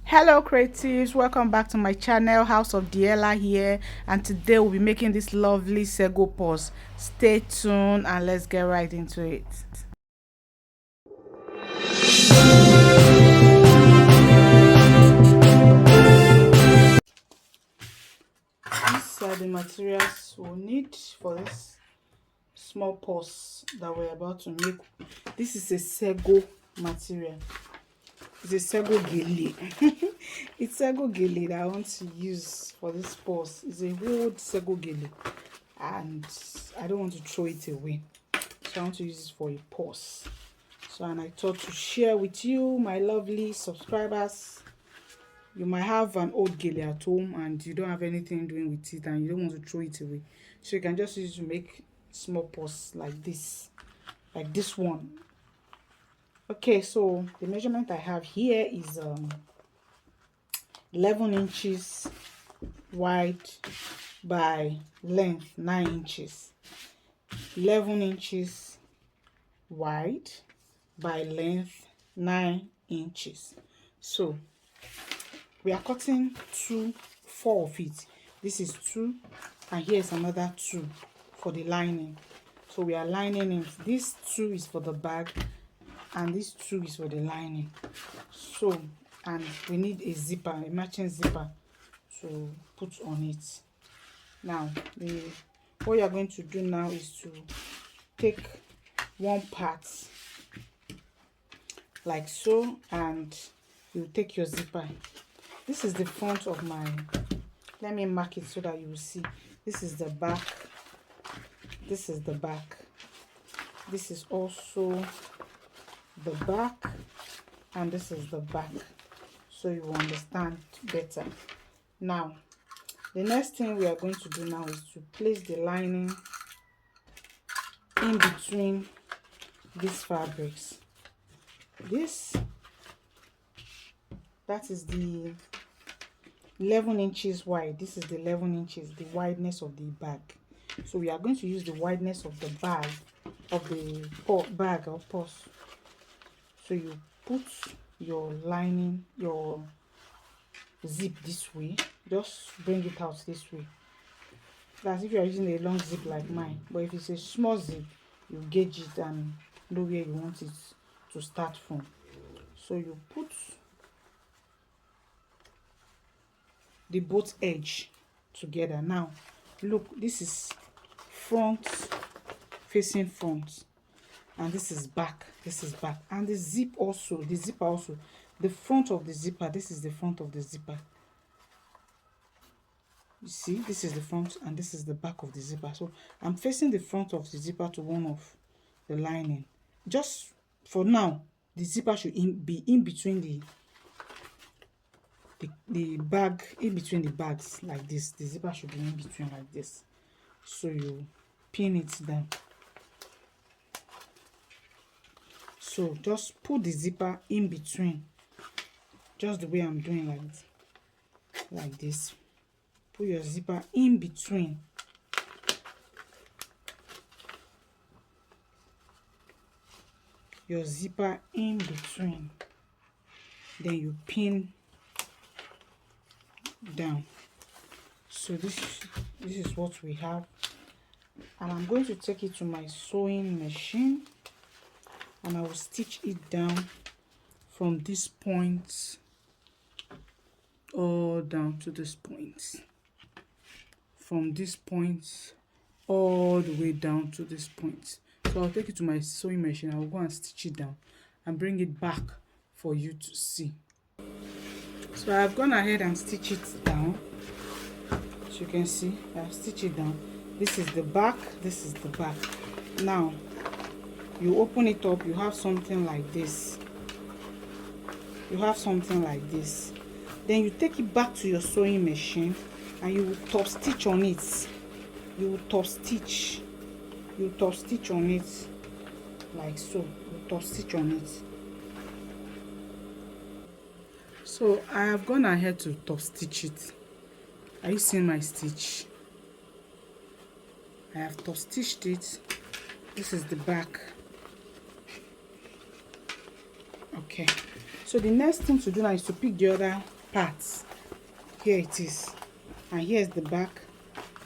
Hello creatives, welcome back to my channel. House of Diella here, and today we'll be making this lovely Sego purse. Stay tuned and let's get right into it. These are the materials we'll need for this small purse that we're about to make. This is a Sego material. It's a Sego gele. It's Sego gele that I want to use for this purse. It's a old Sego gele, and I don't want to throw it away, so I want to use it for a purse. So, and I thought to share with you, my lovely subscribers. You might have an old gele at home and you don't have anything doing with it, and you don't want to throw it away, so you can just use it to make small purse like this one. Okay, so the measurement I have here is 11 inches wide by length 9 inches. 11 inches wide by length 9 inches. So we are cutting 4 of it. This is 2, and here's another 2 for the lining. So we are lining it. This 2 is for the bag, and this 2 is for the lining. So, and we need a zipper, a matching zipper to put on it. Now what you are going to do now is to take one part like so, and you take your zipper. This is the front of my, let me mark it so that you will see. This is the back, this is the back, this is also the back, and this is the back, so you will understand better. Now the next thing we are going to do now is to place the lining in between these fabrics. That is the 11 inches wide. This is the 11 inches, the wideness of the bag. So we are going to use the wideness of the bag, of the bag or purse. So you put your lining, your zip this way, just bring it out this way. That's if you are using a long zip like mine, but if it's a small zip, you gauge it and know where you want it to start from. So you put the both edge together. Now look, this is front facing front, and this is back, and the zip also, the zipper also, the front of the zipper, this is the front of the zipper. You see, this is the front and this is the back of the zipper. So I'm facing the front of the zipper to one of the lining. Just for now, the zipper should be in between the bag, in between the bags like this. The zipper should be in between like this. So you pin it down. So just put the zipper in between, just the way I'm doing, like this. Put your zipper in between. Your zipper in between. Then you pin down. So this is what we have, and I'm going to take it to my sewing machine, and I will stitch it down from this point all down to this point, from this point all the way down to this point. So I'll take it to my sewing machine, I will go and stitch it down and bring it back for you to see. So I've gone ahead and stitched it down. As you can see, I've stitched it down. This is the back, this is the back. Now you open it up, you have something like this. You have something like this. Then you take it back to your sewing machine and you will top stitch on it. You will top stitch. You top stitch on it like so. You top stitch on it. So I have gone ahead to top stitch it. Are you seeing my stitch? I have top stitched it. This is the back. Okay, so the next thing to do now is to pick the other parts. Here it is, and here's the back,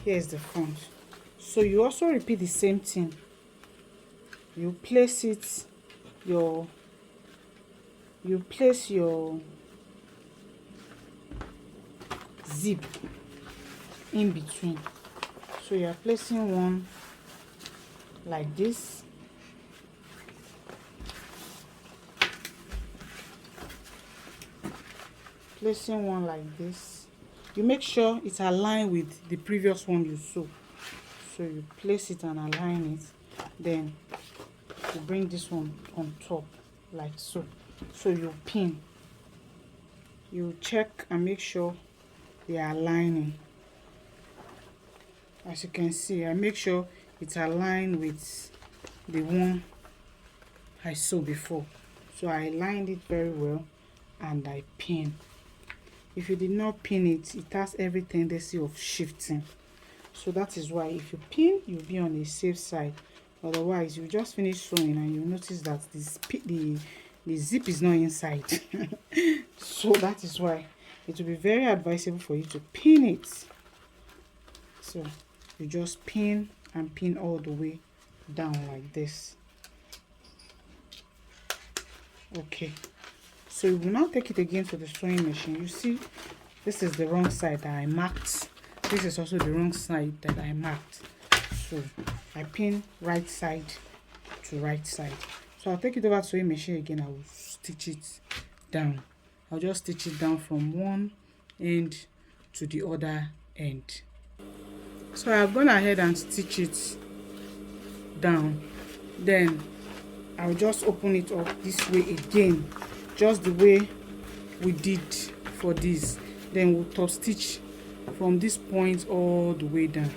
here's the front. So you also repeat the same thing. You place your zip in between. So you are placing one like this, placing one like this. You make sure it's aligned with the previous one you sew. So you place it and align it, then you bring this one on top like so. So you pin, you check and make sure they are aligning. As you can see, I make sure it's aligned with the one I sewed before. So I aligned it very well and I pin. If you did not pin it, it has every tendency of shifting. So that is why if you pin, you'll be on the safe side. Otherwise, you just finish sewing and you notice that the zip is not inside. So that is why it will be very advisable for you to pin it. So you just pin and pin all the way down like this. Okay, so you will now take it again to the sewing machine. You see, this is the wrong side that I marked. This is also the wrong side that I marked. So I pin right side to right side. So I'll take it over to sewing machine again. I will stitch it down. I'll just stitch it down from one end to the other end. So I've gone ahead and stitch it down. Then I'll just open it up this way again, just the way we did for this. Then we'll top stitch from this point all the way down.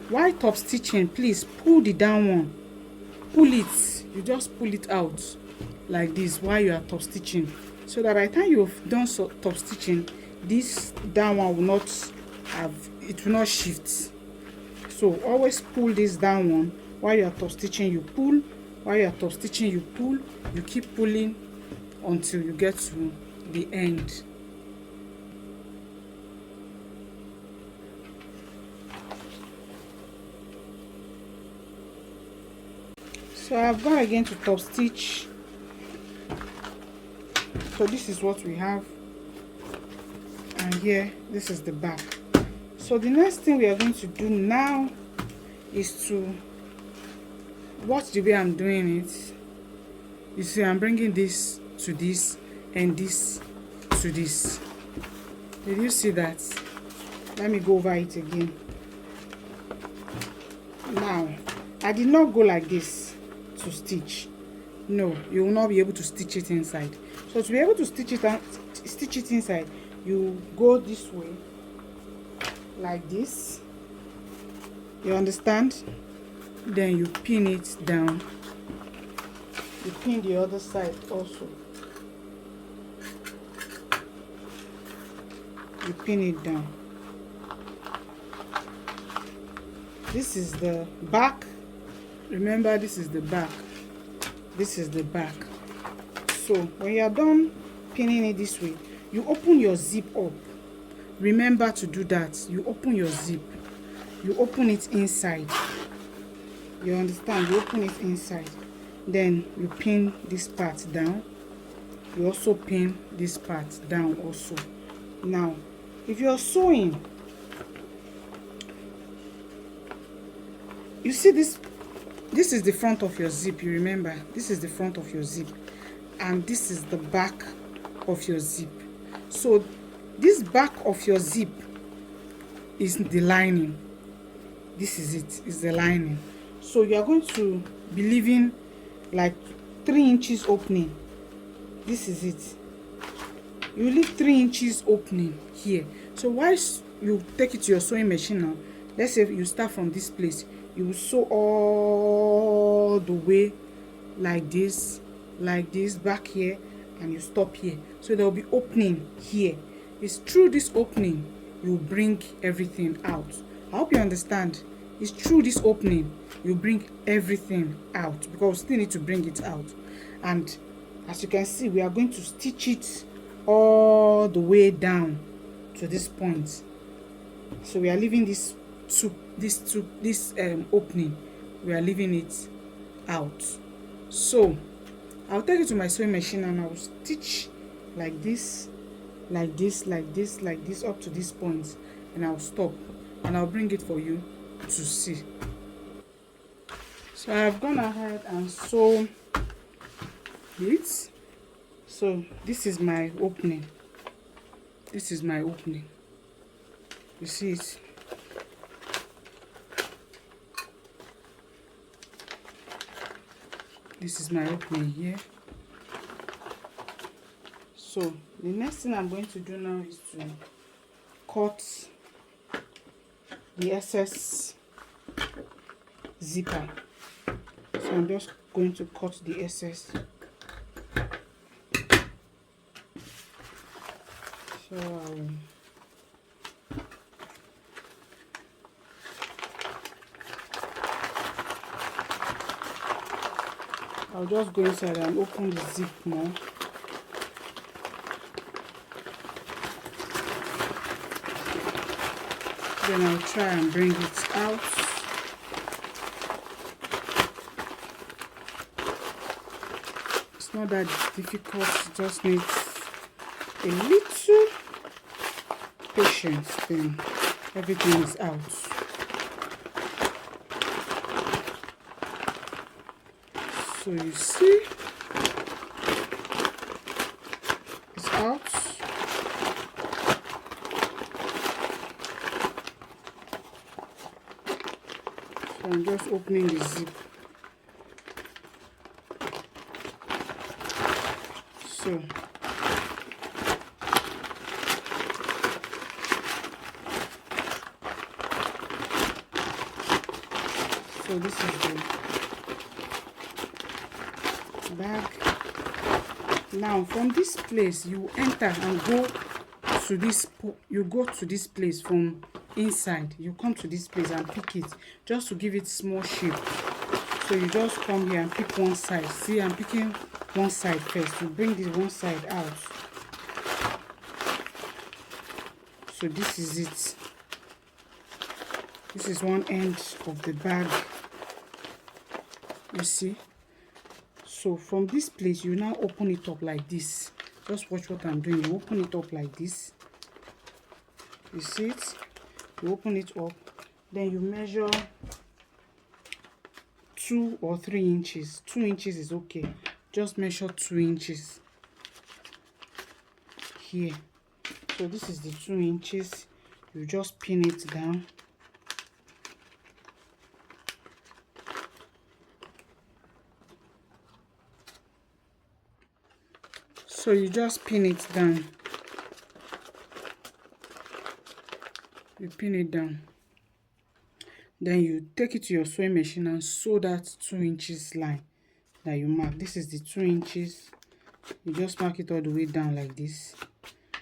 While top stitching, please pull the down one, pull it. You just pull it out like this while you are top stitching, so that by the time you've done top stitching, this down one will not have, it will not shift. So always pull this down one while you are top stitching. You pull while you are top stitching, you pull, you keep pulling until you get to the end. So I've gone again to top stitch. So this is what we have, and here this is the back. So the next thing we are going to do now is to watch the way I'm doing it. You see, I'm bringing this to this and this to this. Did you see that? Let me go over it again. Now I did not go like this to stitch. No, you will not be able to stitch it inside. So to be able to stitch it inside, you go this way like this. You understand? Then you pin it down. You pin the other side also. You pin it down. This is the back. Remember, this is the back. This is the back. So when you are done pinning it this way, you open your zip up. Remember to do that. You open your zip. You open it inside. You understand? You open it inside. Then you pin this part down. You also pin this part down also. Now, if you're sewing, you see this is the front of your zip. You remember, this is the front of your zip, and this is the back of your zip. So this back of your zip is the lining. This is it, is the lining. So you are going to be leaving like 3 inches opening. This is it. You leave 3 inches opening here. So once you take it to your sewing machine now, let's say you start from this place, you will sew all the way like this back here, and you stop here. So there will be opening here. It's through this opening you bring everything out. I hope you understand. It's through this opening you bring everything out, because we still need to bring it out. And as you can see, we are going to stitch it all the way down to this point. So we are leaving this opening, we are leaving it out. So I'll take it to my sewing machine and I'll stitch like this, like this, like this, like this, up to this point, and I'll stop and I'll bring it for you to see. So I've gone ahead and sewn it. So this is my opening. This is my opening. You see it? This is my opening here. So the next thing I'm going to do now is to cut the excess zipper. So I'm just going to cut the excess. So I'll just go inside and open the zip more. Then I'll try and bring it out. It's not that difficult, it just needs a little patience, then everything is out. So you see, it's out. So I'm just opening the zip. So this is the bag. Now from this place you enter and go to this, you go to this place from inside. You come to this place and pick it, just to give it small shape. So you just come here and pick one side. See, I'm picking one side first. You bring this one side out. So this is it. This is one end of the bag. You see? So from this place you now open it up like this. Just watch what I'm doing. You open it up like this. You see it? You open it up, then you measure 2 or 3 inches. 2 inches is okay. Just measure 2 inches here. So this is the 2 inches. You just pin it down. So you just pin it down. You pin it down. Then you take it to your sewing machine and sew that 2 inches line that you mark. This is the 2 inches. You just mark it all the way down like this.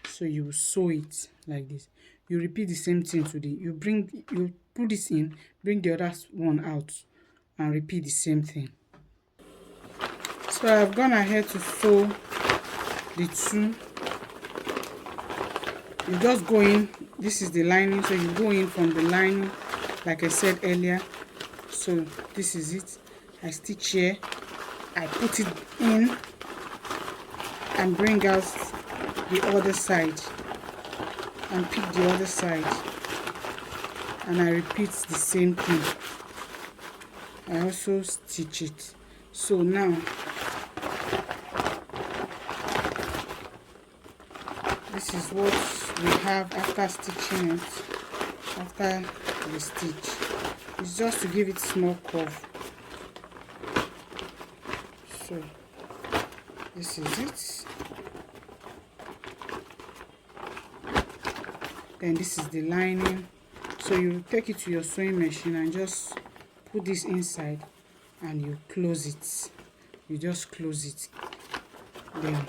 So you sew it like this. You repeat the same thing to the, you put this in, bring the other one out, and repeat the same thing. So I've gone ahead to sew the 2. You just go in. This is the lining, so you go in from the lining like I said earlier. So this is it. I stitch here, I put it in and bring out the other side and pick the other side, and I repeat the same thing. I also stitch it. So now this is what we have after stitching it, after the stitch. It's just to give it small curve. So this is it. Then this is the lining. So you take it to your sewing machine and just put this inside and you close it. You just close it. Then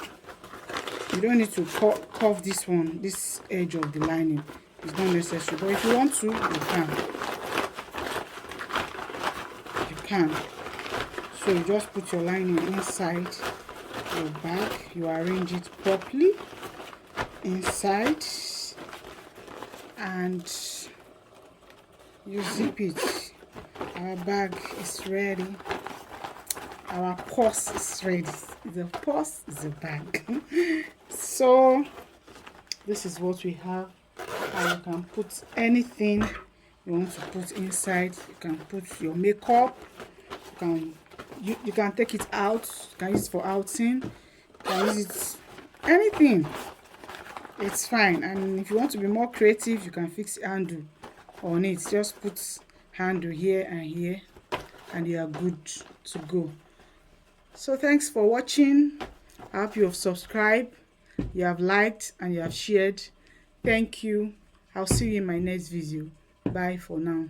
you don't need to curve this one, this edge of the lining. It's not necessary, but if you want to, you can. You can. So you just put your lining inside your bag. You arrange it properly inside. and you zip it. Our bag is ready. Our purse is ready. The purse is a bag. So this is what we have, and you can put anything you want to put inside. You can put your makeup. You can take it out. You can use it for outing. You can use it anything. It's fine. And if you want to be more creative, you can fix handle on it. Just put handle here and here, and you are good to go. So thanks for watching. I hope you have subscribed, you have liked, and you have shared. Thank you. I'll see you in my next video. Bye for now.